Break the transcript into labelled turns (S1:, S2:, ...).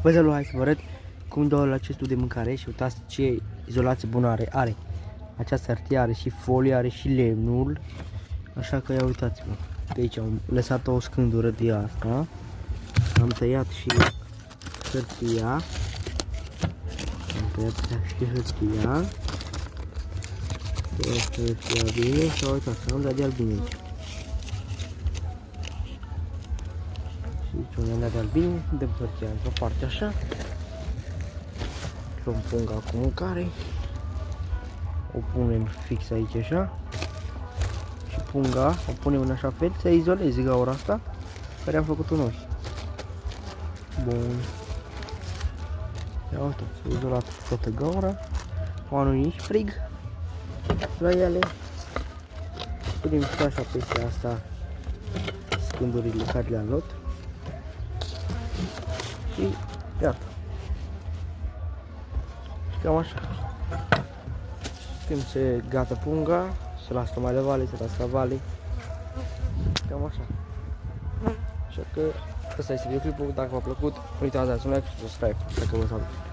S1: Puzzle-ul, hai să vă arăt cum dau la cestul de mâncare și uitați ce izolație bună are. Această hârtie are și folie, are și lemnul, așa că ia uitați-vă. De aici am lăsat o scândură de asta, am tăiat și hârtia, bine și uitați, am dat de albine aici. Și aici unde am dat de albine, dăm hârtia într-o parte așa, luăm punga cu mâncare, o punem fix aici așa și punga o punem în așa fel să izoleze gaura asta care am făcut-o noi. Bun. Ia uite, s-a izolat toată gaura, nu nici frig la ele. Punem și așa peste asta scândurile care le-am luat și iată. Și cam așa. Când se gata punga, se lasă mai la vale, se lasă la vale. Cam așa. Așa că ăsta este videoclipul. Dacă v-a plăcut, uitați, dați un like și subscribe dacă vă salut.